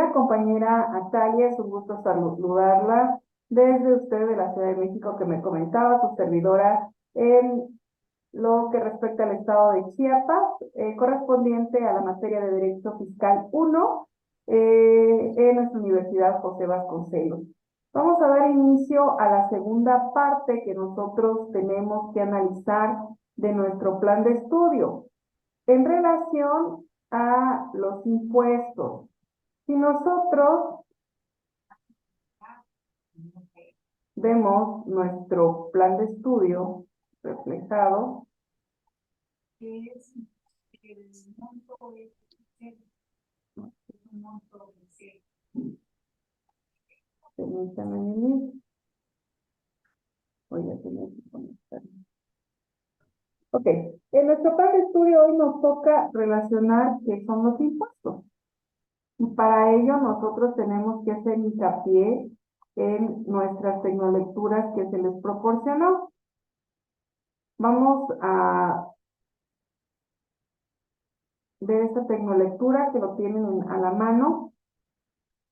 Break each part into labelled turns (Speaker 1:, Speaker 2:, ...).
Speaker 1: Querida compañera Atalia, es un gusto saludarla desde usted de la Ciudad de México, que me comentaba su servidora en lo que respecta al estado de Chiapas, correspondiente a la materia de Derecho Fiscal 1 en nuestra Universidad José Vasconcelos. Vamos a dar inicio a la segunda parte que nosotros tenemos que analizar de nuestro plan de estudio en relación a los impuestos. Si nosotros vemos nuestro plan de estudio reflejado,
Speaker 2: es el monto de un monto de cero.
Speaker 1: permítanme venir. Voy a tener que conectar. Ok, en nuestro plan de estudio hoy nos toca relacionar qué son los impuestos. Y para ello nosotros tenemos que hacer hincapié en nuestras tecnolecturas que se les proporcionó. Vamos a ver esta tecnolectura que lo tienen a la mano.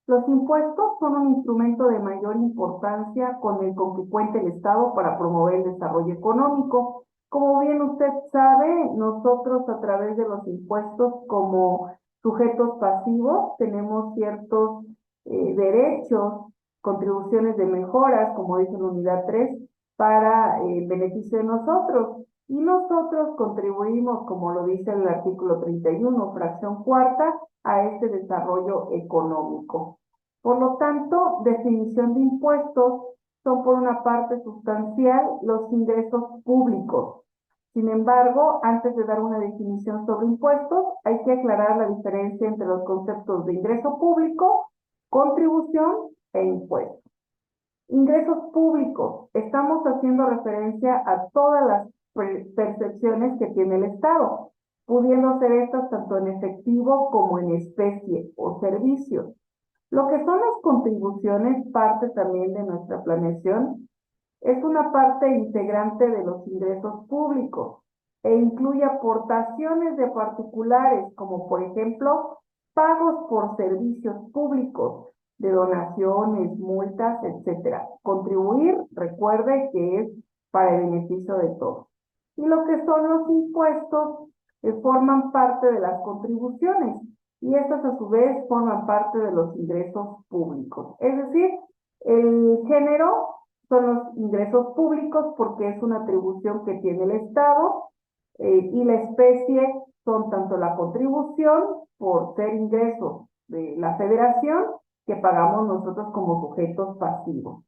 Speaker 1: Los impuestos son un instrumento de mayor importancia con el que cuenta el Estado para promover el desarrollo económico. Como bien usted sabe, nosotros a través de los impuestos como sujetos pasivos tenemos ciertos derechos, contribuciones de mejoras, como dice la unidad 3, para el beneficio de nosotros. Y nosotros contribuimos, como lo dice el artículo 31, fracción cuarta, a este desarrollo económico. Por lo tanto, definición de impuestos son por una parte sustancial los ingresos públicos. Sin embargo, antes de dar una definición sobre impuestos, hay que aclarar la diferencia entre los conceptos de ingreso público, contribución e impuesto. Ingresos públicos. Estamos haciendo referencia a todas las percepciones que tiene el Estado, pudiendo ser estas tanto en efectivo como en especie o servicios. Lo que son las contribuciones, parte también de nuestra planeación, es una parte integrante de los ingresos públicos e incluye aportaciones de particulares, como por ejemplo, pagos por servicios públicos, de donaciones, multas, etcétera. Contribuir, recuerde que es para el beneficio de todos. Y lo que son los impuestos forman parte de las contribuciones y estas a su vez forman parte de los ingresos públicos. Es decir, el género son los ingresos públicos porque es una atribución que tiene el Estado y la especie son tanto la contribución por ser ingresos de la federación que pagamos nosotros como sujetos pasivos.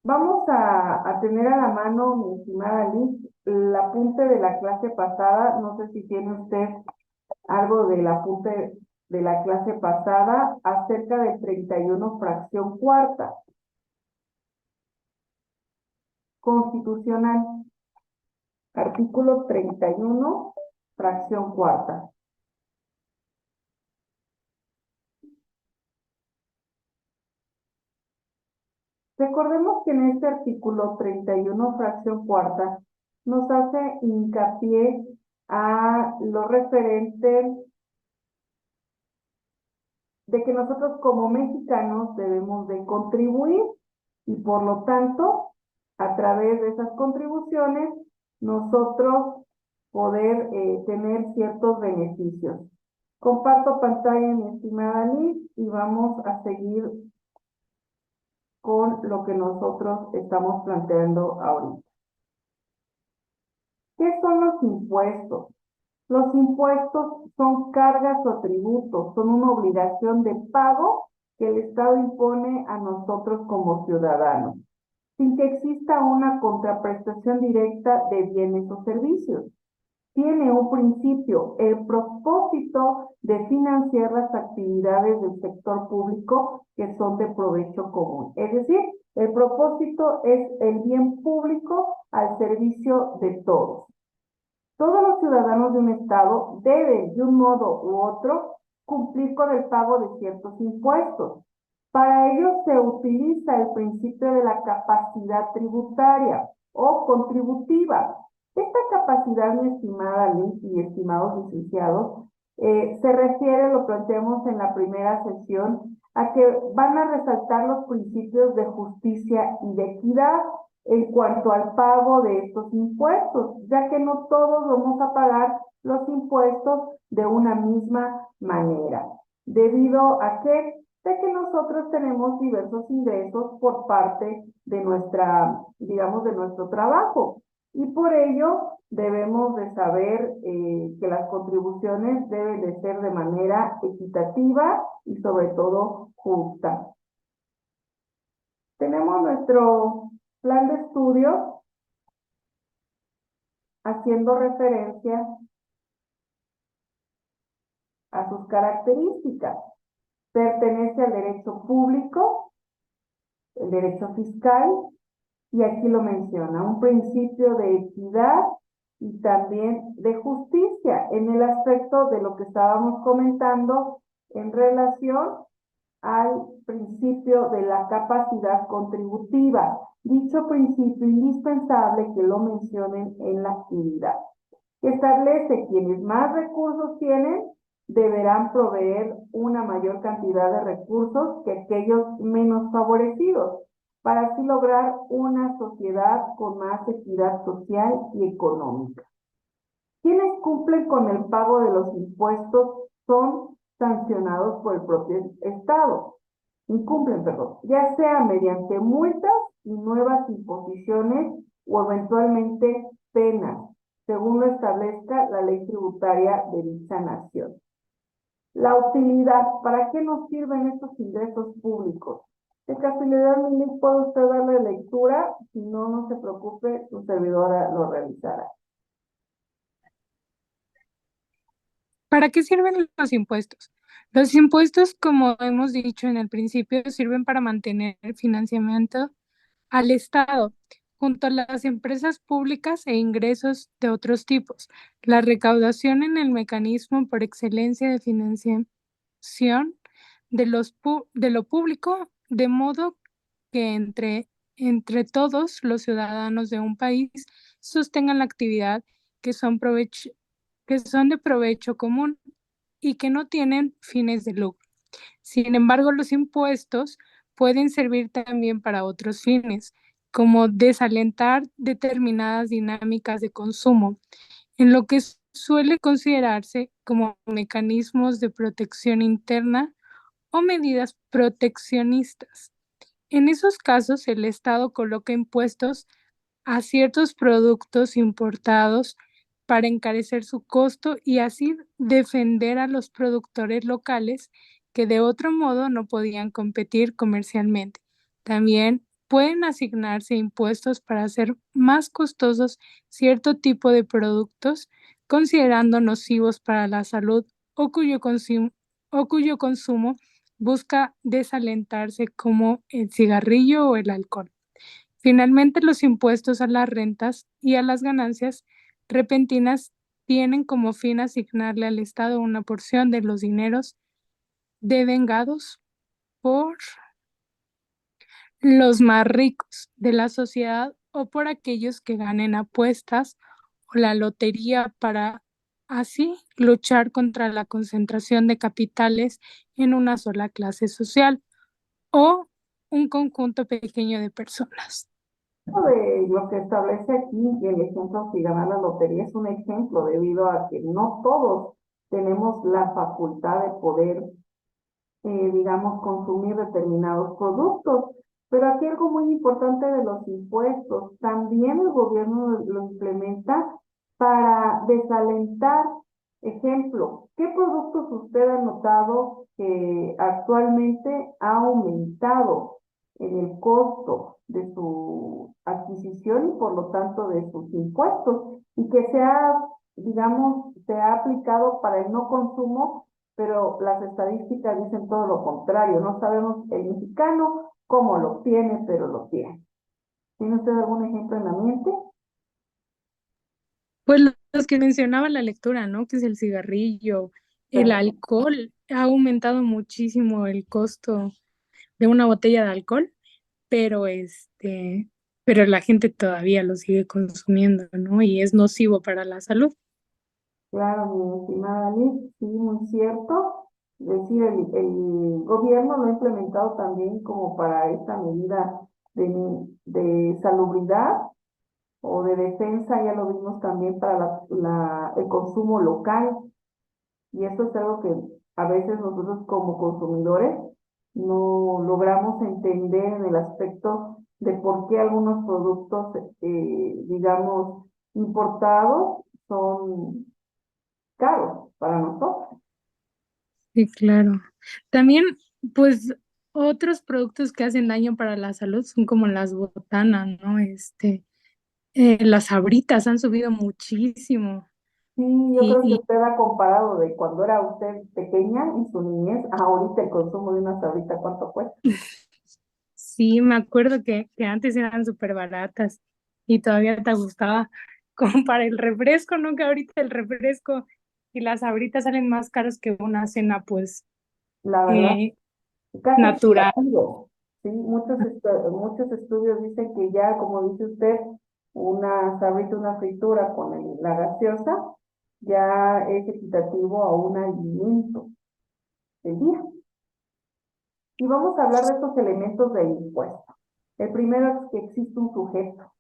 Speaker 1: Vamos a tener a la mano, mi estimada Liz, el apunte de la clase pasada. No sé si tiene usted algo del apunte de la clase pasada acerca de 31 fracción cuarta. Constitucional. Artículo 31, fracción cuarta. Recordemos que en este artículo 31, fracción cuarta, nos hace hincapié a lo referente de que nosotros como mexicanos debemos de contribuir y por lo tanto, a través de esas contribuciones, nosotros poder tener ciertos beneficios. Comparto pantalla, mi estimada Liz, y vamos a seguir con lo que nosotros estamos planteando ahorita. ¿Qué son los impuestos? Los impuestos son cargas o tributos, son una obligación de pago que el Estado impone a nosotros como ciudadanos, sin que exista una contraprestación directa de bienes o servicios. Tiene un principio, el propósito de financiar las actividades del sector público que son de provecho común. Es decir, el propósito es el bien público al servicio de todos. Todos los ciudadanos de un estado deben, de un modo u otro, cumplir con el pago de ciertos impuestos. Para ello se utiliza el principio de la capacidad tributaria o contributiva. Esta capacidad, mi estimada Liz y estimados licenciados, Se refiere, lo planteamos en la primera sesión, a que van a resaltar los principios de justicia y de equidad en cuanto al pago de estos impuestos, ya que no todos vamos a pagar los impuestos de una misma manera, debido a que nosotros tenemos diversos ingresos por parte de nuestra, digamos, de nuestro trabajo. Y por ello debemos de saber que las contribuciones deben de ser de manera equitativa y sobre todo justa. Tenemos nuestro plan de estudio haciendo referencia a sus características. Pertenece al derecho público, el derecho fiscal, y aquí lo menciona, un principio de equidad y también de justicia en el aspecto de lo que estábamos comentando en relación al principio de la capacidad contributiva. Dicho principio indispensable que lo mencionen en la actividad, que establece quienes más recursos tienen deberán proveer una mayor cantidad de recursos que aquellos menos favorecidos, para así lograr una sociedad con más equidad social y económica. Quienes cumplen con el pago de los impuestos son sancionados por el propio Estado. Incumplen, perdón, ya sea mediante multas y nuevas imposiciones o eventualmente penas, según lo establezca la ley tributaria de dicha nación. La utilidad, ¿para qué nos sirven estos ingresos públicos? De casualidad, Mili, puede usted darle lectura, si no, no se preocupe, su servidora lo realizará.
Speaker 3: ¿Para qué sirven los impuestos? Los impuestos, como hemos dicho en el principio, sirven para mantener el financiamiento al Estado, junto a las empresas públicas e ingresos de otros tipos. La recaudación en el mecanismo por excelencia de financiación de lo público, de modo que entre todos los ciudadanos de un país sostengan la actividad que que son de provecho común y que no tienen fines de lucro. Sin embargo, los impuestos pueden servir también para otros fines, como desalentar determinadas dinámicas de consumo, en lo que suele considerarse como mecanismos de protección interna o medidas proteccionistas. En esos casos, el Estado coloca impuestos a ciertos productos importados para encarecer su costo y así defender a los productores locales que de otro modo no podían competir comercialmente. También pueden asignarse impuestos para hacer más costosos cierto tipo de productos, considerando nocivos para la salud o cuyo consumo busca desalentarse, como el cigarrillo o el alcohol. Finalmente, los impuestos a las rentas y a las ganancias repentinas tienen como fin asignarle al Estado una porción de los dineros devengados por los más ricos de la sociedad o por aquellos que ganen apuestas o la lotería, para así luchar contra la concentración de capitales en una sola clase social o un conjunto pequeño de personas.
Speaker 1: De lo que establece aquí, y el ejemplo si ganar la lotería es un ejemplo, debido a que no todos tenemos la facultad de poder, digamos, consumir determinados productos. Pero aquí algo muy importante de los impuestos, también el gobierno lo implementa para desalentar. Ejemplo, ¿qué productos usted ha notado que actualmente ha aumentado en el costo de su adquisición y por lo tanto de sus impuestos, y que digamos, se ha aplicado para el no consumo, pero las estadísticas dicen todo lo contrario? No sabemos el mexicano cómo lo obtiene, pero lo tiene. ¿Tiene usted algún ejemplo en la mente?
Speaker 3: Pues los que mencionaba la lectura, ¿no? Que es el cigarrillo, el alcohol. Ha aumentado muchísimo el costo de una botella de alcohol, pero pero la gente todavía lo sigue consumiendo, ¿no? Y es nocivo para la salud.
Speaker 1: Claro, mi estimada Liz, sí, muy cierto. Es decir, el gobierno lo ha implementado también como para esta medida de salubridad o de defensa, ya lo vimos también para el consumo local. Y esto es algo que a veces nosotros como consumidores no logramos entender en el aspecto de por qué algunos productos, digamos, importados son caros para nosotros.
Speaker 3: Sí, claro. También, pues, otros productos que hacen daño para la salud son como las botanas, ¿no? Las sabritas han subido muchísimo.
Speaker 1: Sí, yo
Speaker 3: Y,
Speaker 1: creo que
Speaker 3: y
Speaker 1: usted ha comparado de cuando era usted pequeña en su niñez a ahorita el consumo de una sabrita, ¿cuánto cuesta?
Speaker 3: sí, me acuerdo que antes eran súper baratas y todavía te gustaba como para el refresco, ¿no? Que ahorita el refresco y las sabritas salen más caros que una cena, pues,
Speaker 1: La verdad,
Speaker 3: eh,
Speaker 1: casi
Speaker 3: natural.
Speaker 1: equitativo. Sí, muchos estudios dicen que ya, como dice usted, una sabrita, una fritura con la gaseosa ya es equitativo a un alimento del día. Y vamos a hablar de estos elementos del impuesto. El primero es que existe un sujeto.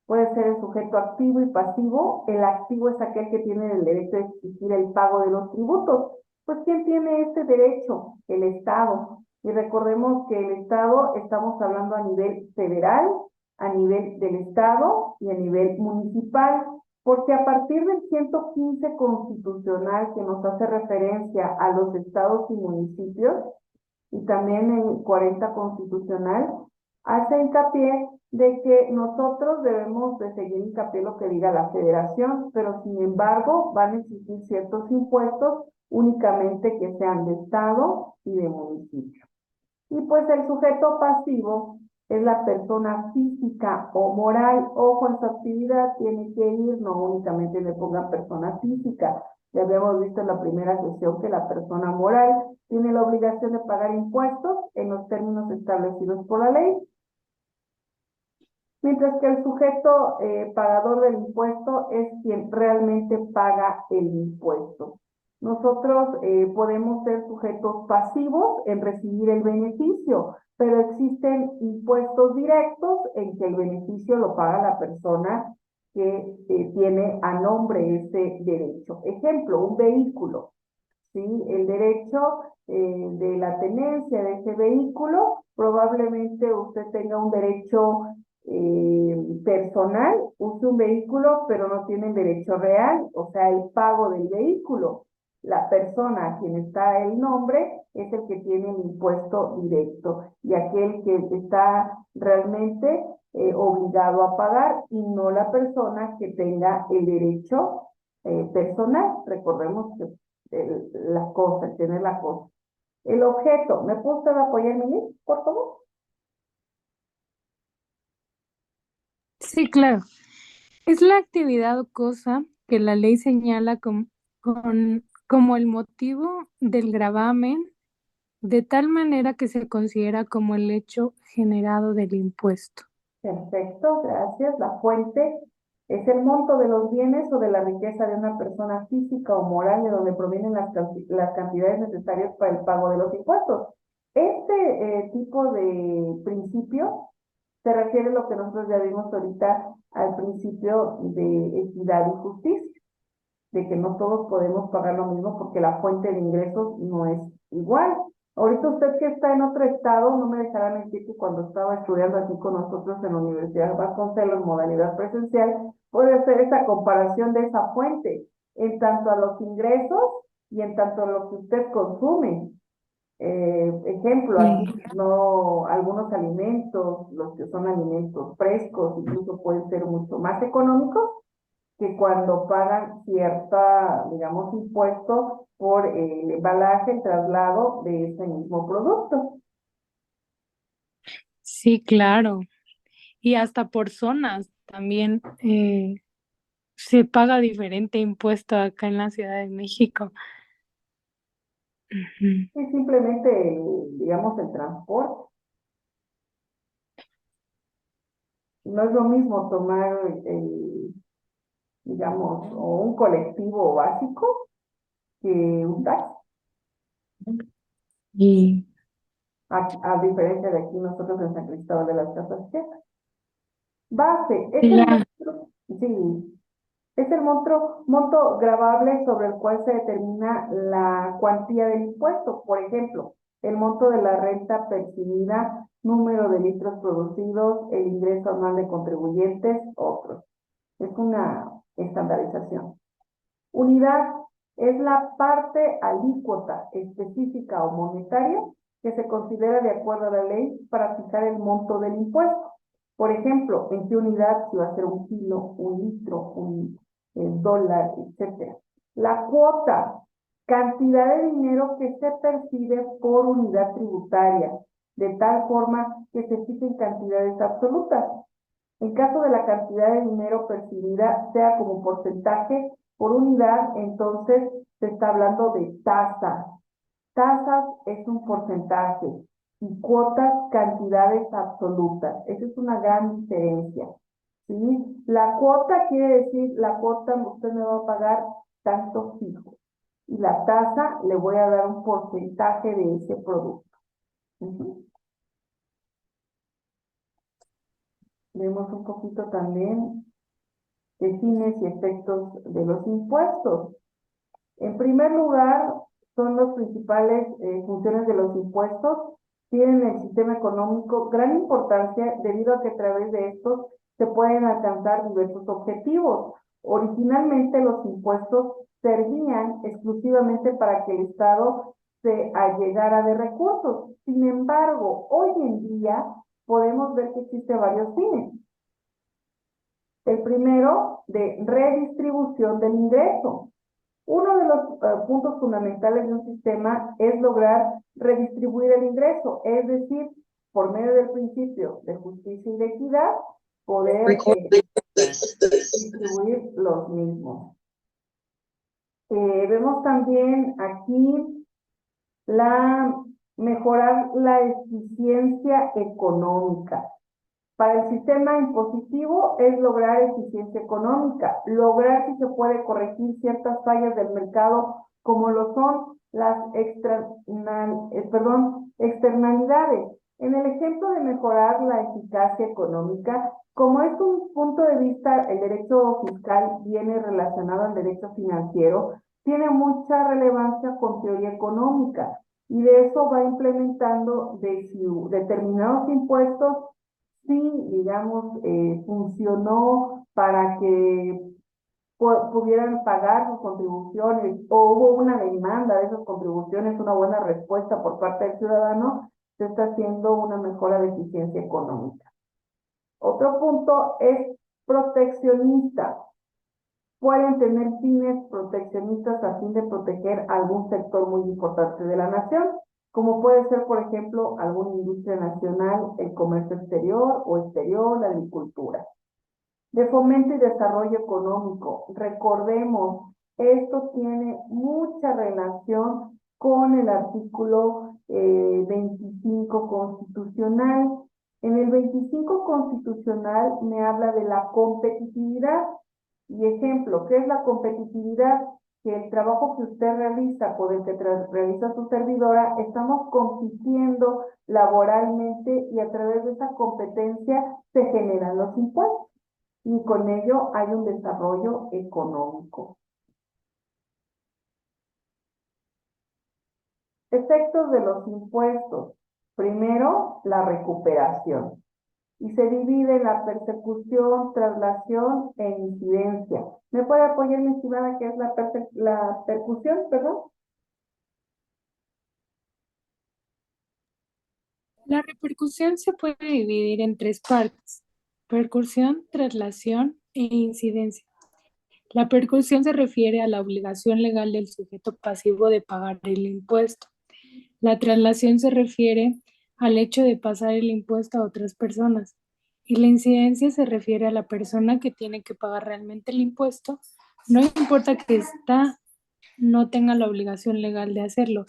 Speaker 1: Puede ser el sujeto activo y pasivo. El activo es aquel que tiene el derecho de exigir el pago de los tributos. Pues, ¿quién tiene este derecho? El Estado. Y recordemos que el Estado, estamos hablando a nivel federal, a nivel del Estado y a nivel municipal, porque a partir del 115 constitucional que nos hace referencia a los estados y municipios, y también el 40 constitucional, hace hincapié de que nosotros debemos de seguir hincapié lo que diga la federación, pero sin embargo van a existir ciertos impuestos únicamente que sean de estado y de municipio. Y pues el sujeto pasivo es la persona física o moral. Ojo, en su actividad tiene que ir, no únicamente le pongan persona física. Ya habíamos visto en la primera sesión que la persona moral tiene la obligación de pagar impuestos en los términos establecidos por la ley, mientras que el sujeto pagador del impuesto es quien realmente paga el impuesto. Nosotros podemos ser sujetos pasivos en recibir el beneficio, pero existen impuestos directos en que el beneficio lo paga la persona que tiene a nombre ese derecho. Ejemplo, un vehículo. ¿Sí? El derecho de la tenencia de ese vehículo, probablemente usted tenga un derecho personal, use un vehículo, pero no tiene el derecho real, o sea, el pago del vehículo. La persona a quien está el nombre es el que tiene el impuesto directo y aquel que está realmente obligado a pagar y no la persona que tenga el derecho personal. Recordemos que la cosa, tener la cosa. El objeto, ¿me puede usted apoyar, Miguel, por favor?
Speaker 3: Sí, claro. Es la actividad o cosa que la ley señala como el motivo del gravamen, de tal manera que se considera como el hecho generado del impuesto.
Speaker 1: Perfecto, gracias. La fuente es el monto de los bienes o de la riqueza de una persona física o moral de donde provienen las cantidades necesarias para el pago de los impuestos. Este tipo de principio se refiere a lo que nosotros ya vimos ahorita al principio de equidad y justicia, de que no todos podemos pagar lo mismo porque la fuente de ingresos no es igual. Ahorita usted que está en otro estado, no me dejará mentir que cuando estaba estudiando aquí con nosotros en la Universidad Vasconcelos en modalidad presencial, puede hacer esa comparación de esa fuente en tanto a los ingresos y en tanto a lo que usted consume. Ejemplo, aquí
Speaker 3: Sí,
Speaker 1: no, algunos alimentos, los que son alimentos frescos, incluso pueden ser mucho más económicos que cuando pagan cierta, digamos, impuesto por el embalaje, el traslado de ese mismo producto.
Speaker 3: sí, claro. Y hasta por zonas también se paga diferente impuesto acá en la Ciudad de México. Ujú.
Speaker 1: Y simplemente, digamos, el transporte. No es lo mismo tomar digamos, o un colectivo básico que un taxi.
Speaker 3: Y
Speaker 1: A diferencia de aquí nosotros en San Cristóbal de las Casas Quejas. Base, es el
Speaker 3: la,
Speaker 1: monto, sí, es el monto gravable sobre el cual se determina la cuantía del impuesto. Por ejemplo, el monto de la renta percibida, número de litros producidos, el ingreso anual de contribuyentes, otros. Es una estandarización. Unidad es la parte alícuota específica o monetaria que se considera de acuerdo a la ley para fijar el monto del impuesto. Por ejemplo, en qué unidad, si va a ser un kilo, un litro, un dólar, etcétera. La cuota, cantidad de dinero que se percibe por unidad tributaria, de tal forma que se fijen cantidades absolutas. En caso de la cantidad de dinero percibida sea como porcentaje por unidad, entonces se está hablando de tasa. Tasas es un porcentaje y cuotas cantidades absolutas. Esa es una gran diferencia. ¿Sí? La cuota quiere decir, la cuota usted me va a pagar tanto fijo. Y la tasa le voy a dar un porcentaje de ese producto. Vemos un poquito también de fines y efectos de los impuestos. En primer lugar, son los principales funciones de los impuestos. Tienen en el sistema económico gran importancia debido a que a través de estos se pueden alcanzar diversos objetivos. Originalmente los impuestos servían exclusivamente para que el Estado se allegara de recursos. Sin embargo, hoy en día podemos ver que existen varios fines. El primero, de redistribución del ingreso. Uno de los puntos fundamentales de un sistema es lograr redistribuir el ingreso, es decir, por medio del principio de justicia y de equidad, poder distribuir los mismos. Vemos también aquí mejorar la eficiencia económica. Para el sistema impositivo es lograr eficiencia económica, lograr si se puede corregir ciertas fallas del mercado como lo son las externalidades. En el ejemplo de mejorar la eficacia económica, como es un punto de vista, el derecho fiscal viene relacionado al derecho financiero, tiene mucha relevancia con teoría económica y de eso va implementando de si determinados impuestos sí, digamos, funcionó para que pudieran pagar sus contribuciones o hubo una demanda de esas contribuciones, una buena respuesta por parte del ciudadano, se está haciendo una mejora de eficiencia económica. Otro punto es proteccionista. Pueden tener fines proteccionistas a fin de proteger algún sector muy importante de la nación, como puede ser, por ejemplo, alguna industria nacional, el comercio exterior, la agricultura. De fomento y desarrollo económico. Recordemos, esto tiene mucha relación con el artículo 25 constitucional. En el 25 constitucional me habla de la competitividad. Y ejemplo, ¿qué es la competitividad? Que el trabajo que usted realiza por el que realiza su servidora, estamos compitiendo laboralmente y a través de esa competencia se generan los impuestos y con ello hay un desarrollo económico. Efectos de los impuestos. Primero, la recuperación. Y se divide en la persecución, traslación e incidencia. ¿Me puede apoyar, mi estimada, qué es la percusión, perdón?
Speaker 3: la repercusión se puede dividir en tres partes: percusión, traslación e incidencia. La percusión se refiere a la obligación legal del sujeto pasivo de pagar el impuesto. La traslación se refiere al hecho de pasar el impuesto a otras personas. Y la incidencia se refiere a la persona que tiene que pagar realmente el impuesto, no importa que ésta no tenga la obligación legal de hacerlo.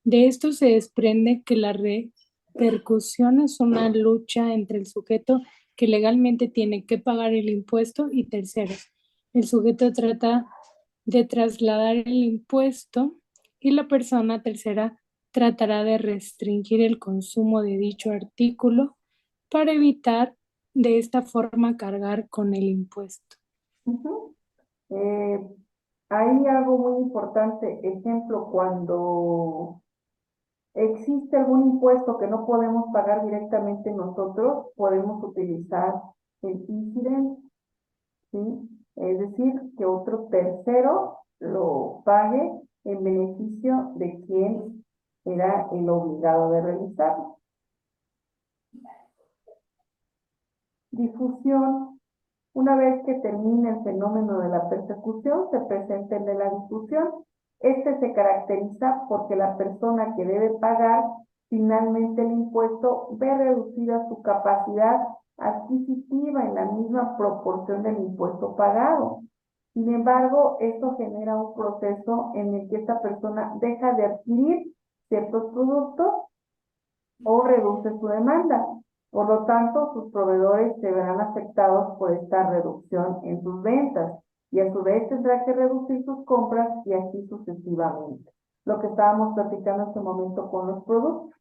Speaker 3: De esto se desprende que la repercusión es una lucha entre el sujeto que legalmente tiene que pagar el impuesto y terceros. el sujeto trata de trasladar el impuesto y la persona tercera tratará de restringir el consumo de dicho artículo para evitar de esta forma cargar con el impuesto.
Speaker 1: Ujú. Hay algo muy importante, ejemplo, cuando existe algún impuesto que no podemos pagar directamente nosotros, podemos utilizar el incidente, ¿sí? Es decir, que otro tercero lo pague en beneficio de quien era el obligado de realizarlo. Difusión. Una vez que termina el fenómeno de la persecución, se presenta el de la difusión. Este se caracteriza porque la persona que debe pagar finalmente el impuesto ve reducida su capacidad adquisitiva en la misma proporción del impuesto pagado. Sin embargo, esto genera un proceso en el que esta persona deja de adquirir ciertos productos o reduce su demanda. Por lo tanto, sus proveedores se verán afectados por esta reducción en sus ventas y a su vez tendrá que reducir sus compras y así sucesivamente. Lo que estábamos platicando en este momento con los productos,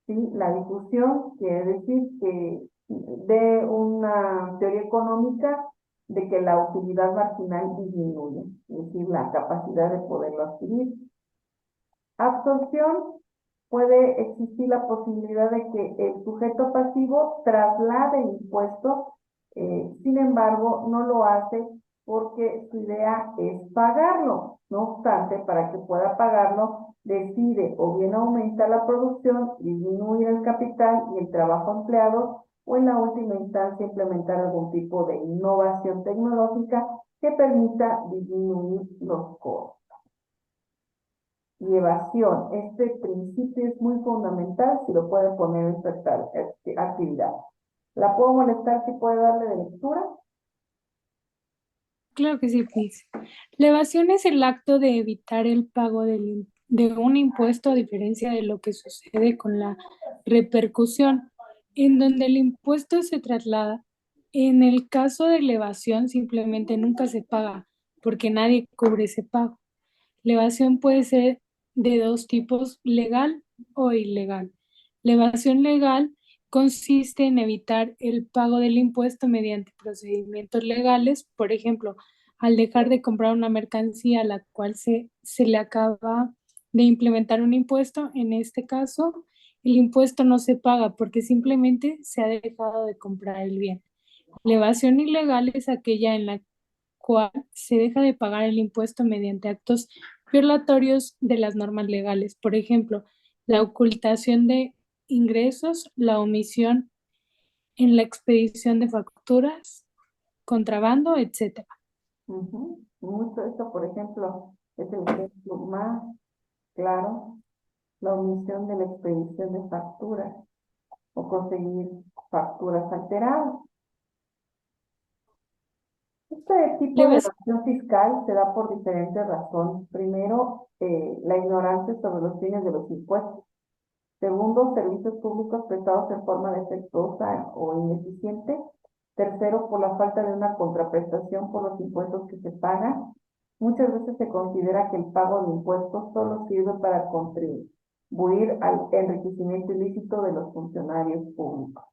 Speaker 1: ¿sí? La difusión quiere decir que de una teoría económica de que la utilidad marginal disminuye, es decir, la capacidad de poderlo adquirir. Absorción. Puede existir la posibilidad de que el sujeto pasivo traslade el impuesto, sin embargo, no lo hace porque su idea es pagarlo. No obstante, para que pueda pagarlo, decide o bien aumentar la producción, disminuir el capital y el trabajo empleado, o en la última instancia implementar algún tipo de innovación tecnológica que permita disminuir los costos. Y evasión. Este principio es muy fundamental si lo pueden poner en su actividad. ¿La puedo molestar si puede darle de lectura?
Speaker 3: Claro que sí, pues. La evasión es el acto de evitar el pago de un impuesto a diferencia de lo que sucede con la repercusión, en donde el impuesto se traslada. En el caso de la evasión, simplemente nunca se paga porque nadie cubre ese pago. La evasión puede ser de dos tipos, legal o ilegal. La evasión legal consiste en evitar el pago del impuesto mediante procedimientos legales, por ejemplo, al dejar de comprar una mercancía a la cual se le acaba de implementar un impuesto. En este caso, el impuesto no se paga porque simplemente se ha dejado de comprar el bien. La evasión ilegal es aquella en la cual se deja de pagar el impuesto mediante actos violatorios de las normas legales. Por ejemplo, la ocultación de ingresos, la omisión en la expedición de facturas, contrabando, etc.
Speaker 1: Mucho esto, por ejemplo, es el ejemplo más claro, la omisión de la expedición de facturas o conseguir facturas alteradas. Este tipo de evasión fiscal se da por diferentes razones. Primero, la ignorancia sobre los fines de los impuestos. Segundo, servicios públicos prestados en forma defectuosa o ineficiente. Tercero, por la falta de una contraprestación por los impuestos que se pagan. Muchas veces se considera que el pago de impuestos solo sirve para contribuir al enriquecimiento ilícito de los funcionarios públicos.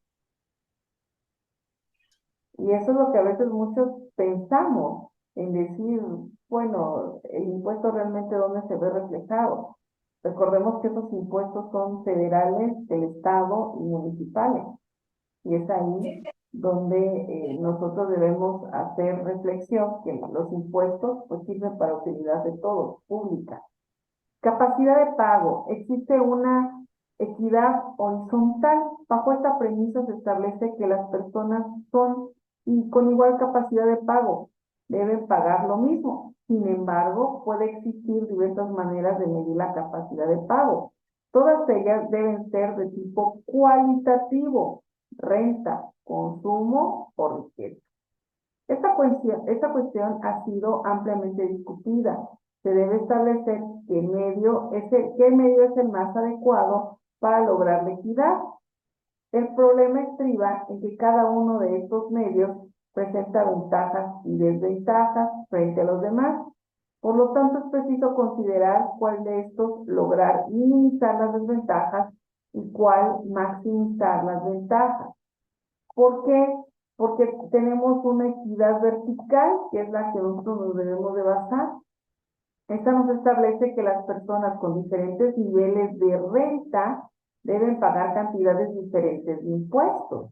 Speaker 1: Y eso es lo que a veces muchos pensamos en decir, bueno, el impuesto realmente dónde se ve reflejado. Recordemos que esos impuestos son federales, del Estado y municipales. Y es ahí donde nosotros debemos hacer reflexión que los impuestos pues sirven para utilidad de todos, pública. Capacidad de pago. Existe una equidad horizontal. Bajo esta premisa se establece que las personas son y con igual capacidad de pago deben pagar lo mismo. Sin embargo, puede existir diversas maneras de medir la capacidad de pago. Todas ellas deben ser de tipo cualitativo: renta, consumo o riqueza. Esta cuestión ha sido ampliamente discutida. Se debe establecer qué medio es el más adecuado para lograr la equidad. El problema estriba en que cada uno de estos medios presenta ventajas y desventajas frente a los demás. Por lo tanto, es preciso considerar cuál de estos lograr minimizar las desventajas y cuál maximizar las ventajas. ¿Por qué? Porque tenemos una equidad vertical, que es la que nosotros nos debemos de basar. Esta nos establece que las personas con diferentes niveles de renta deben pagar cantidades diferentes de impuestos.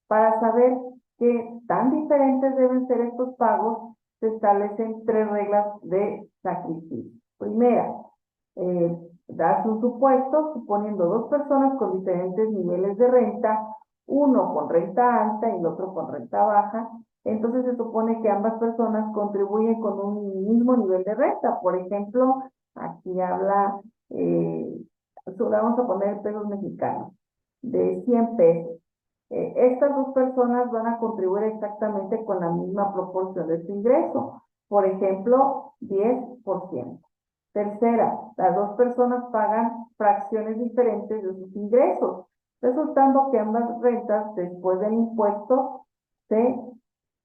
Speaker 1: Para saber qué tan diferentes deben ser estos pagos, se establecen 3 reglas de sacrificio. Primera, das un supuesto suponiendo 2 personas con diferentes niveles de renta, uno con renta alta y el otro con renta baja. Entonces se supone que ambas personas contribuyen con un mismo nivel de renta. Por ejemplo, aquí habla, vamos a poner pesos mexicanos, de 100 pesos. Estas 2 personas van a contribuir exactamente con la misma proporción de su ingreso. Por ejemplo, 10%. Tercera, las 2 personas pagan fracciones diferentes de sus ingresos, resultando que ambas rentas después del impuesto se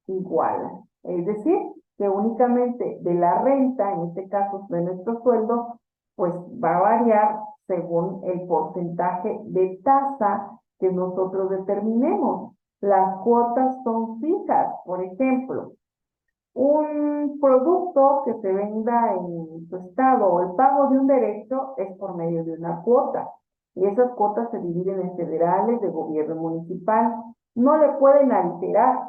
Speaker 1: igualan. Es decir, que únicamente de la renta, en este caso de nuestro sueldo, pues va a variar según el porcentaje de tasa que nosotros determinemos. Las cuotas son fijas. Por ejemplo, un producto que se venda en tu estado o el pago de un derecho es por medio de una cuota. Y esas cuotas se dividen en federales, de gobierno municipal. No le pueden alterar.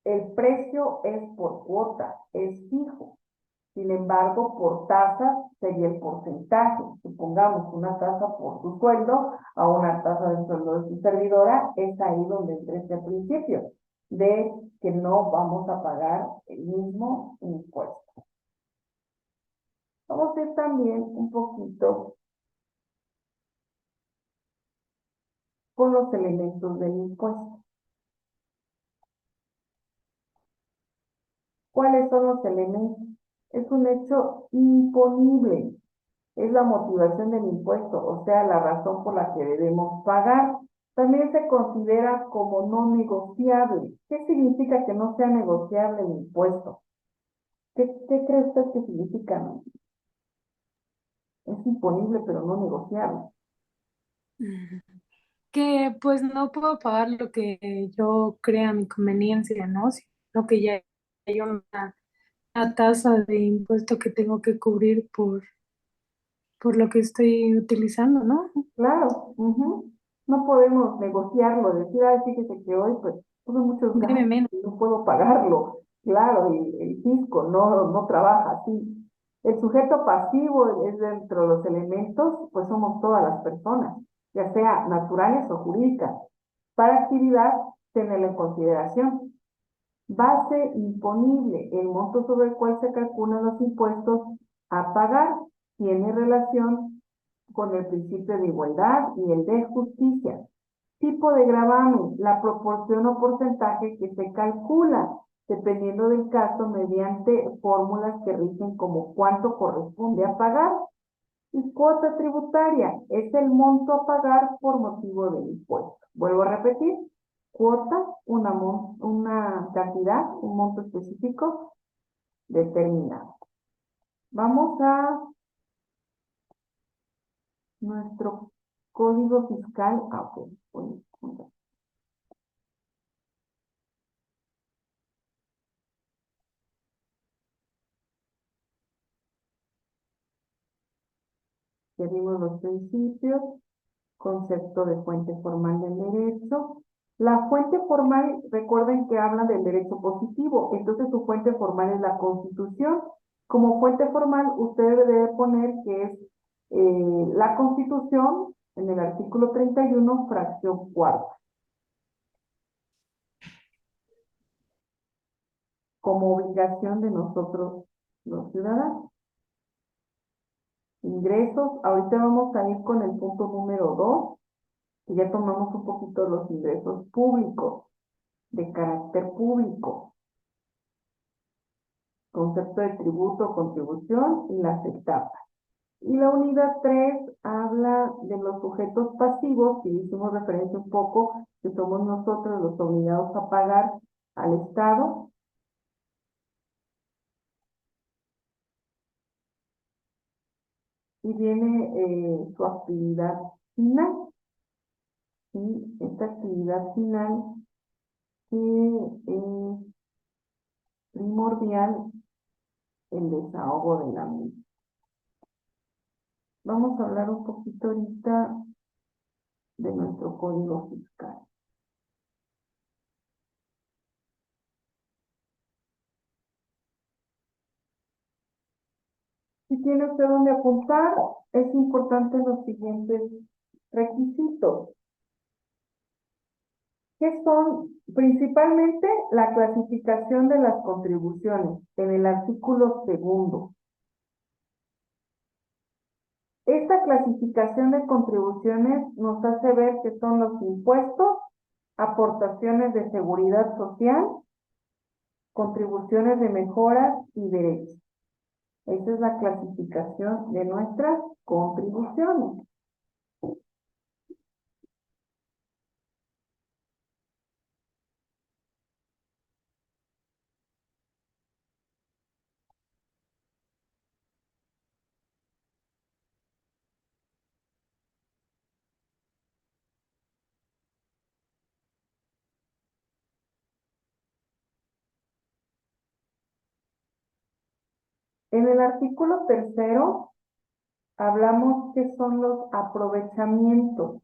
Speaker 1: El precio es por cuota, es fijo. Sin embargo, por tasa sería el porcentaje. Supongamos una tasa por su sueldo a una tasa del sueldo de su servidora, es ahí donde entra este principio de que no vamos a pagar el mismo impuesto. Vamos a ir también un poquito con los elementos del impuesto. ¿Cuáles son los elementos? Es un hecho imponible. Es la motivación del impuesto, o sea, la razón por la que debemos pagar. También se considera como no negociable. ¿Qué significa que no sea negociable el impuesto? ¿Qué cree usted que significa? Es imponible, pero no negociable.
Speaker 3: Que pues no puedo pagar lo que yo crea mi conveniencia, ¿no? Sino que ya hay una tasa de impuesto que tengo que cubrir por lo que estoy utilizando, ¿no?
Speaker 1: Claro, no podemos negociarlo, decir, ay, fíjese que hoy pues tuve muchos
Speaker 3: Deme
Speaker 1: gastos
Speaker 3: menos.
Speaker 1: y no puedo pagarlo. Claro, el fisco no trabaja así. El sujeto pasivo es dentro de los elementos, pues somos todas las personas, ya sea naturales o jurídicas. Para actividad, tenerlo en consideración. Base imponible, el monto sobre el cual se calculan los impuestos a pagar, tiene relación con el principio de igualdad y el de justicia. Tipo de gravamen, la proporción o porcentaje que se calcula, dependiendo del caso, mediante fórmulas que rigen como cuánto corresponde a pagar. Y cuota tributaria, es el monto a pagar por motivo del impuesto. Vuelvo a repetir, cuota, una cantidad, un monto específico determinado. Vamos a nuestro código fiscal. Ya vimos los principios, concepto de fuente formal del derecho. La fuente formal, recuerden que habla del derecho positivo, entonces su fuente formal es la Constitución. Como fuente formal, usted debe poner que es la Constitución en el artículo 31, fracción cuarta. Como obligación de nosotros, los ciudadanos. Ingresos, ahorita vamos a ir con el punto número 2, que ya tomamos un poquito los ingresos públicos, de carácter público. Concepto de tributo, contribución y las etapas. Y la unidad 3 habla de los sujetos pasivos, que hicimos referencia un poco, que somos nosotros los obligados a pagar al Estado. Y viene su actividad final. Y esta actividad final que es primordial, el desahogo de la misma. Vamos a hablar un poquito ahorita de nuestro código fiscal. Si tiene usted dónde apuntar, es importante los siguientes requisitos, que son principalmente la clasificación de las contribuciones en el artículo 2. Esta clasificación de contribuciones nos hace ver que son los impuestos, aportaciones de seguridad social, contribuciones de mejoras y derechos. Esa es la clasificación de nuestras contribuciones. En el artículo 3 hablamos que son los aprovechamientos.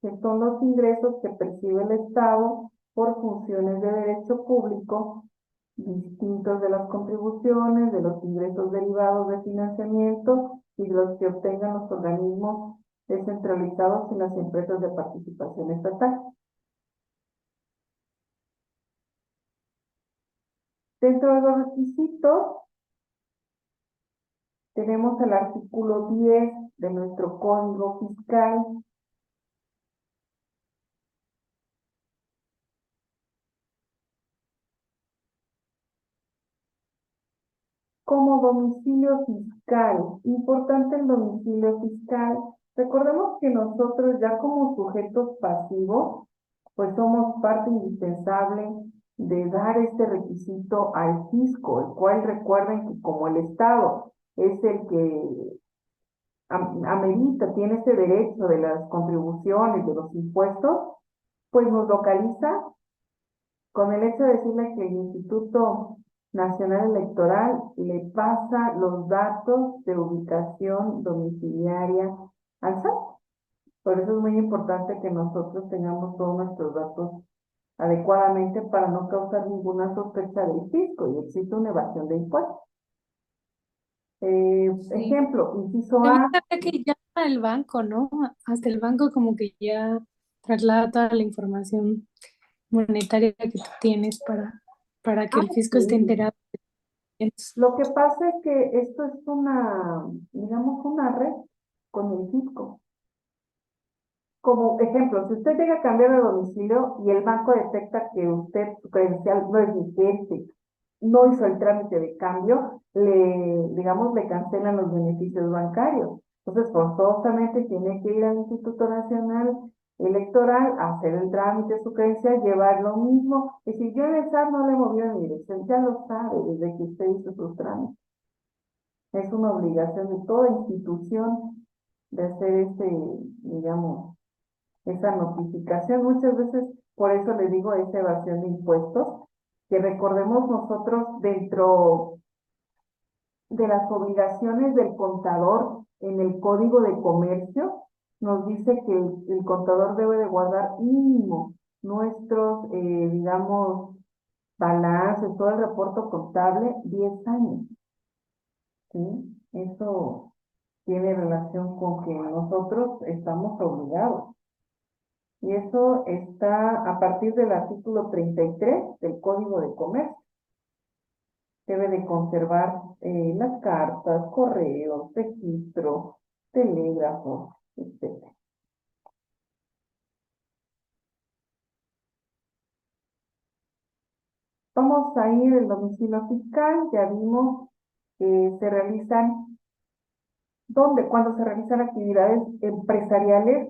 Speaker 1: Que son los ingresos que percibe el Estado por funciones de derecho público, distintos de las contribuciones, de los ingresos derivados de financiamiento y de los que obtengan los organismos descentralizados y las empresas de participación estatal. Dentro de los requisitos, tenemos el artículo 10 de nuestro Código Fiscal, como domicilio fiscal. Importante el domicilio fiscal. Recordemos que nosotros ya como sujetos pasivos, pues somos parte indispensable de dar este requisito al fisco, el cual recuerden que como el Estado es el que amerita, tiene ese derecho de las contribuciones, de los impuestos, pues nos localiza con el hecho de decirle que el Instituto Nacional Electoral le pasa los datos de ubicación domiciliaria al SAT. Por eso es muy importante que nosotros tengamos todos nuestros datos adecuadamente para no causar ninguna sospecha del fisco y existe una evasión de impuestos. Ejemplo, inciso
Speaker 3: También
Speaker 1: A.
Speaker 3: sabía que ya el banco, ¿no? Hasta el banco como que ya traslada toda la información monetaria que tú tienes para que el fisco esté
Speaker 1: Sí.
Speaker 3: enterado.
Speaker 1: Lo que pasa es que esto es una, digamos, una red con el fisco. Como ejemplo, si usted llega a cambiar de domicilio y el banco detecta que usted, su credencial no es vigente, no hizo el trámite de cambio, digamos, le cancelan los beneficios bancarios. Entonces, forzosamente tiene que ir al Instituto Nacional Electoral, hacer el trámite de su credencial, llevar lo mismo. Y si yo en el SAT no le movió mi dirección, ya lo sabe desde que usted hizo sus trámites. Es una obligación de toda institución de hacer digamos, esa notificación. Muchas veces, por eso le digo esa evasión de impuestos, que recordemos nosotros dentro de las obligaciones del contador en el Código de Comercio, nos dice que el contador debe de guardar mínimo nuestros, digamos, balances, todo el reporte contable, 10 años. ¿Sí? Eso tiene relación con que nosotros estamos obligados. Y eso está a partir del artículo 33 del Código de Comercio. Debe de conservar las cartas, correos, registro, telégrafos, etc. Vamos a ir al domicilio fiscal. Ya vimos que se realizan, cuando se realizan actividades empresariales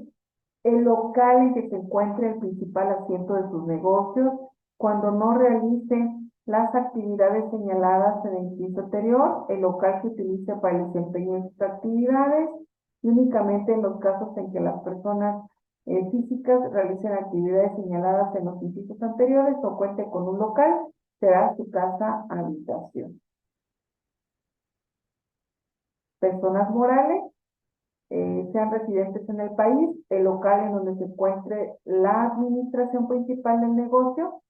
Speaker 1: el local en que se encuentre el principal asiento de sus negocios, cuando no realicen las actividades señaladas en el inciso anterior, el local se utiliza para el desempeño de sus actividades y únicamente en los casos en que las personas físicas realicen actividades señaladas en los incisos anteriores o cuente con un local, será su casa habitación. Personas morales, sean residentes en el país, el local en donde se encuentre la administración principal del negocio,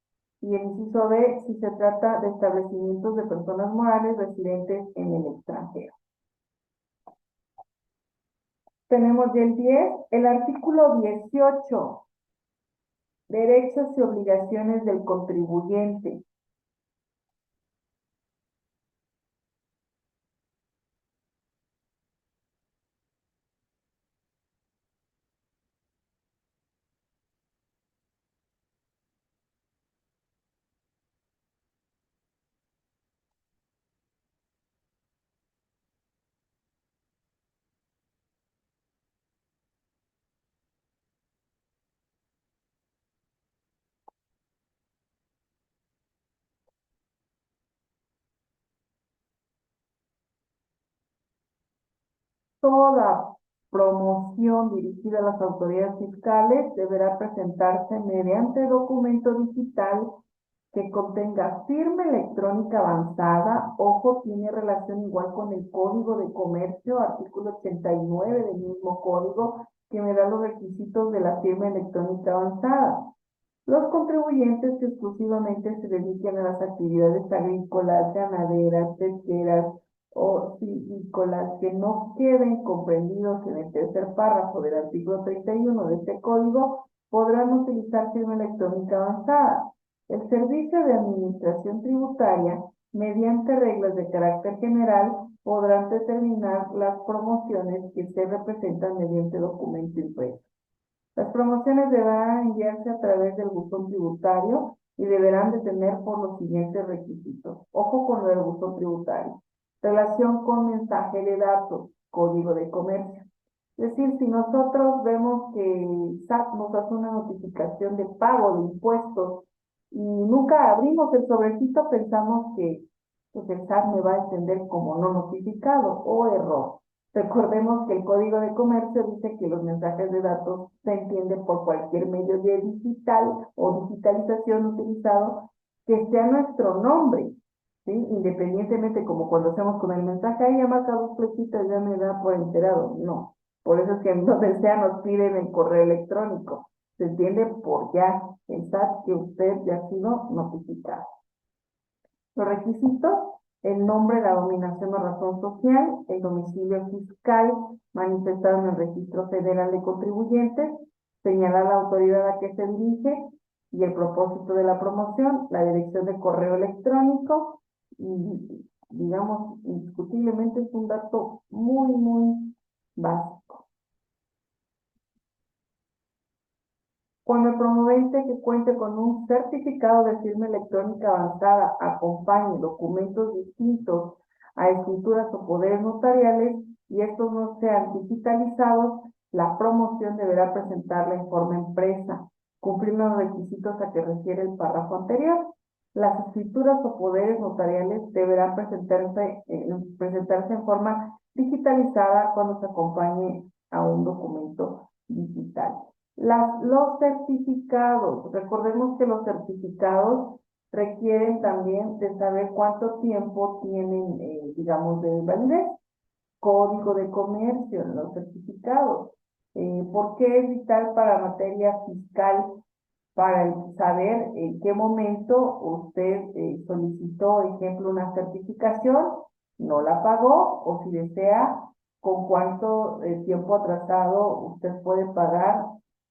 Speaker 1: y el inciso B, si se trata de establecimientos de personas morales residentes en el extranjero. Tenemos ya el 10, el artículo 18, derechos y obligaciones del contribuyente. Toda promoción dirigida a las autoridades fiscales deberá presentarse mediante documento digital que contenga firma electrónica avanzada. Ojo, tiene relación igual con el Código de Comercio, artículo 89 del mismo código, que me da los requisitos de la firma electrónica avanzada. Los contribuyentes que exclusivamente se dediquen a las actividades agrícolas, ganaderas, pesqueras o silvícolas que no queden comprendidos en el tercer párrafo del artículo 31 de este código podrán utilizar firma electrónica avanzada. El Servicio de Administración Tributaria, mediante reglas de carácter general, podrán determinar las promociones que se representan mediante documento impreso. Las promociones deberán enviarse a través del buzón tributario y deberán de tener por los siguientes requisitos. Ojo con lo del buzón tributario. Relación con mensaje de datos, código de comercio. Es decir, si nosotros vemos que SAT nos hace una notificación de pago de impuestos y nunca abrimos el sobrecito, pensamos que pues, el SAT me va a entender como no notificado o error. Recordemos que el Código de Comercio dice que los mensajes de datos se entienden por cualquier medio de digital o digitalización utilizado que sea nuestro nombre, ¿sí? Independientemente, como cuando hacemos con el mensaje, ahí ya marca dos flechitas, ya me da por enterado. No, por eso es que donde sea nos piden el correo electrónico. Se entiende por ya, el SAT que usted ya ha sido notificado. Los requisitos: el nombre, la dominación o razón social, el domicilio fiscal manifestado en el Registro Federal de Contribuyentes, señalar la autoridad a que se dirige y el propósito de la promoción, la dirección de correo electrónico y, digamos, indiscutiblemente es un dato muy básico. Cuando el promovente que cuente con un certificado de firma electrónica avanzada acompañe documentos distintos a escrituras o poderes notariales y estos no sean digitalizados, la promoción deberá presentarla en forma impresa, cumpliendo los requisitos a que refiere el párrafo anterior. Las escrituras o poderes notariales deberán presentarse en forma digitalizada cuando se acompañe a un documento digital. Los certificados, recordemos que los certificados requieren también de saber cuánto tiempo tienen, digamos, de validez. Código de comercio en los certificados. ¿Por qué es vital para materia fiscal? Para saber en qué momento usted solicitó, ejemplo, una certificación, no la pagó, o si desea, con cuánto tiempo atrasado usted puede pagar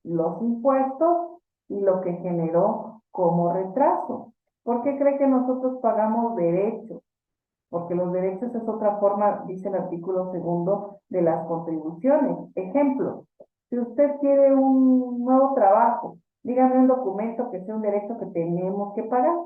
Speaker 1: los impuestos y lo que generó como retraso. ¿Por qué cree que nosotros pagamos derechos? Porque los derechos es otra forma, dice el artículo segundo, de las contribuciones. Ejemplo, si usted quiere un nuevo trabajo, dígame un documento que sea un derecho que tenemos que pagar.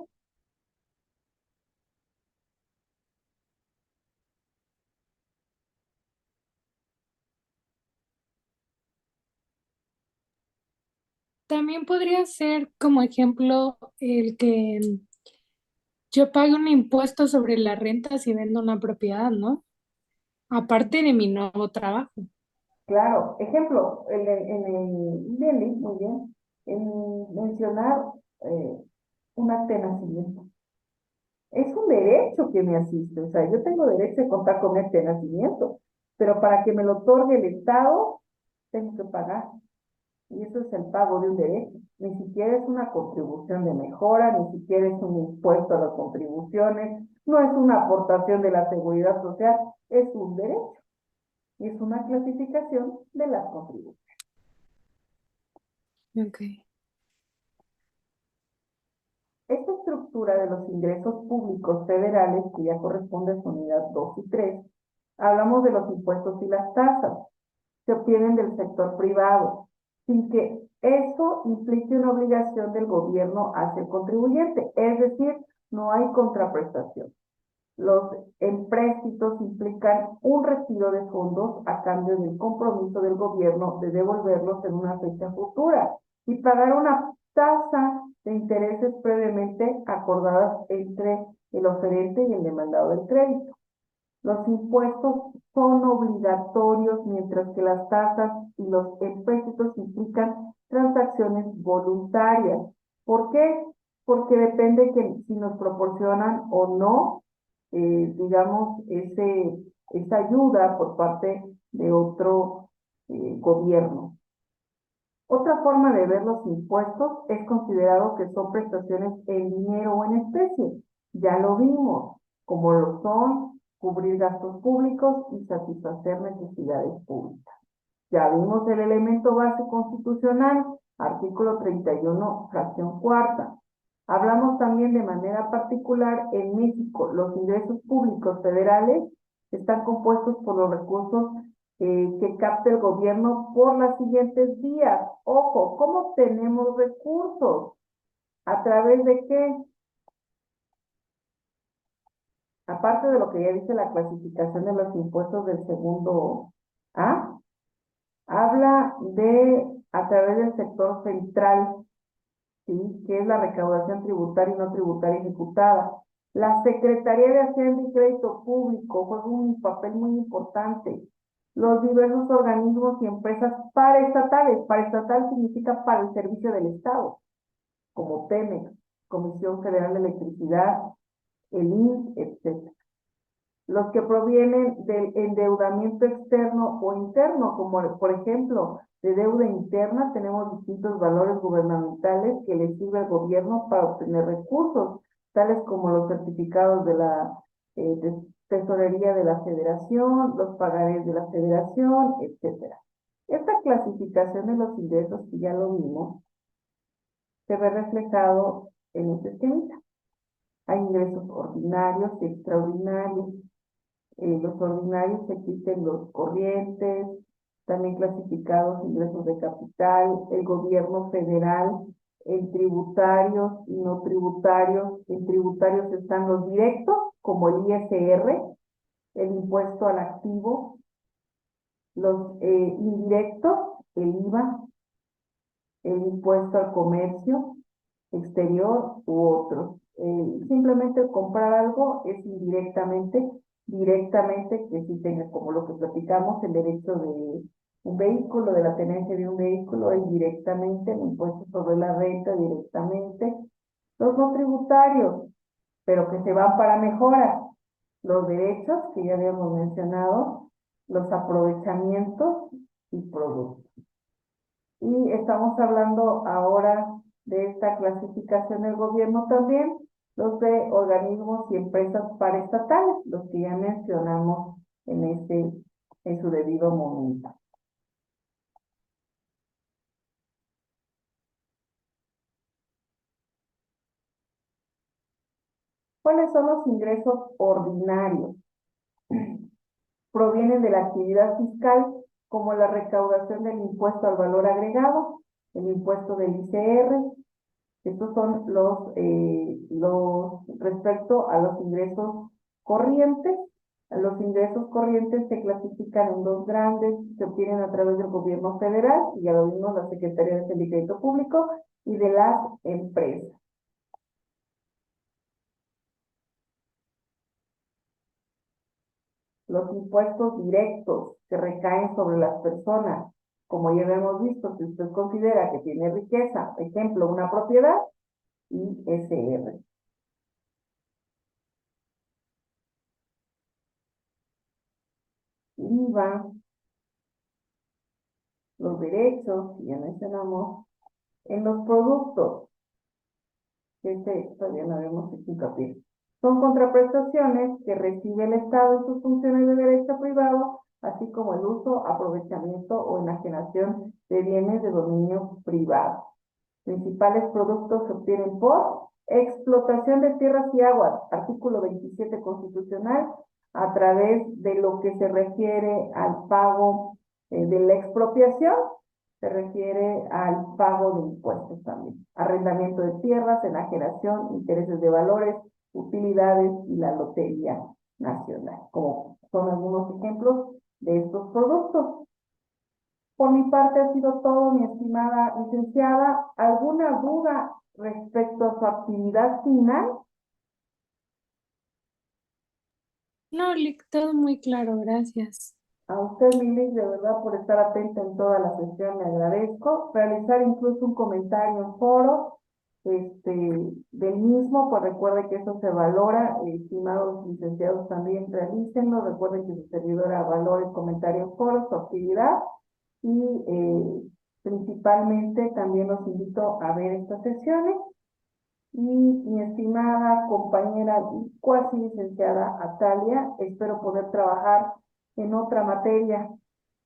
Speaker 3: también podría ser como ejemplo el que yo pague un impuesto sobre la renta si vendo una propiedad, ¿no? Aparte de mi nuevo trabajo.
Speaker 1: Claro, ejemplo, bien, Liz, muy bien, en mencionar un acta de nacimiento. Es un derecho que me asiste, o sea, yo tengo derecho de contar con este nacimiento, pero para que me lo otorgue el Estado, tengo que pagar. Y eso es el pago de un derecho. Ni siquiera es una contribución de mejora, ni siquiera es un impuesto a las contribuciones, no es una aportación de la seguridad social, es un derecho. Y es una clasificación de las contribuciones.
Speaker 3: Ok.
Speaker 1: Esta estructura de los ingresos públicos federales, que ya corresponde a su unidad 2 y 3, hablamos de los impuestos y las tasas que obtienen del sector privado, sin que eso implique una obligación del gobierno hacia el contribuyente, es decir, no hay contraprestación. Los empréstitos implican un retiro de fondos a cambio del compromiso del gobierno de devolverlos en una fecha futura y pagar una tasa de intereses previamente acordadas entre el oferente y el demandado del crédito. Los impuestos son obligatorios, mientras que las tasas y los empréstitos implican transacciones voluntarias. ¿Por qué? Porque depende que si nos proporcionan o no, digamos, esa ayuda por parte de otro gobierno. Otra forma de ver los impuestos es considerado que son prestaciones en dinero o en especie. Ya lo vimos, como lo son cubrir gastos públicos y satisfacer necesidades públicas. Ya vimos el elemento base constitucional, artículo 31, fracción cuarta. Hablamos también de manera particular en México, los ingresos públicos federales están compuestos por los recursos que capta el gobierno por las siguientes vías. Ojo, ¿cómo obtenemos recursos? ¿A través de qué? Aparte de lo que ya dice la clasificación de los impuestos del segundo A, habla de a través del sector central, ¿sí? Que es la recaudación tributaria y no tributaria ejecutada. La Secretaría de Hacienda y Crédito Público juega un papel muy importante. Los diversos organismos y empresas paraestatales. Paraestatal significa para el servicio del Estado, como Pemex, Comisión Federal de Electricidad, el INS, etc. Los que provienen del endeudamiento externo o interno, como por ejemplo, de deuda interna, tenemos distintos valores gubernamentales que le sirve al gobierno para obtener recursos, tales como los certificados de la tesorería de la federación, los pagarés de la federación, etcétera. Esta clasificación de los ingresos, que ya lo vimos, se ve reflejado en este esquema. Hay ingresos ordinarios y extraordinarios. Los ordinarios existen los corrientes, también clasificados ingresos de capital, el gobierno federal, en tributarios y no tributarios. En tributarios están los directos, como el ISR, el impuesto al activo, los indirectos, el IVA, el impuesto al comercio exterior u otros. Simplemente comprar algo es indirectamente, directamente que sí tenga, como lo que platicamos, el derecho de un vehículo, de la tenencia de un vehículo, es directamente, el impuesto sobre la renta directamente, los no tributarios, pero que se van para mejoras, los derechos que ya habíamos mencionado, los aprovechamientos y productos. Y estamos hablando ahora de esta clasificación del gobierno también, los de organismos y empresas paraestatales, los que ya mencionamos en su debido momento. ¿Cuáles son los ingresos ordinarios? Provienen de la actividad fiscal, como la recaudación del impuesto al valor agregado, el impuesto del ICR. Estos son los respecto a los ingresos corrientes, Los ingresos corrientes se clasifican en dos grandes, se obtienen a través del gobierno federal, y ya lo vimos, la Secretaría de Hacienda y Crédito Público, y de las empresas. Los impuestos directos que recaen sobre las personas, como ya hemos visto, si usted considera que tiene riqueza, ejemplo, una propiedad, ISR. IVA, los derechos, que ya mencionamos, en los productos, todavía no habíamos hecho hincapié. Son contraprestaciones que recibe el Estado en sus funciones de derecho privado, así como el uso, aprovechamiento o enajenación de bienes de dominio privado. Principales productos se obtienen por explotación de tierras y aguas, artículo 27 constitucional, a través de lo que se refiere al pago de la expropiación, se refiere al pago de impuestos también. Arrendamiento de tierras, enajenación, intereses de valores, utilidades y la lotería nacional, como son algunos ejemplos de estos productos. Por mi parte ha sido todo, mi estimada licenciada. ¿Alguna duda respecto a su actividad final?
Speaker 3: No, todo muy claro, gracias.
Speaker 1: A usted, Lili, de verdad, por estar atenta en toda la sesión, le agradezco. Realizar incluso un comentario en foro del mismo, pues recuerde que eso se valora. Estimados licenciados, también realícenlo. Recuerden que su servidora valora el comentario en foro, su actividad. Y principalmente también los invito a ver estas sesiones. Y mi estimada compañera y cuasi licenciada Atalia, espero poder trabajar en otra materia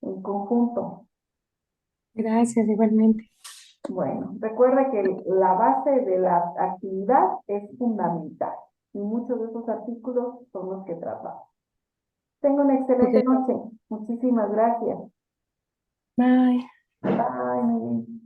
Speaker 1: en conjunto.
Speaker 3: Gracias, igualmente.
Speaker 1: Bueno, recuerda que la base de la actividad es fundamental y muchos de esos artículos son los que tratamos. Tenga una excelente noche. Muchísimas gracias.
Speaker 3: Bye.
Speaker 1: Bye.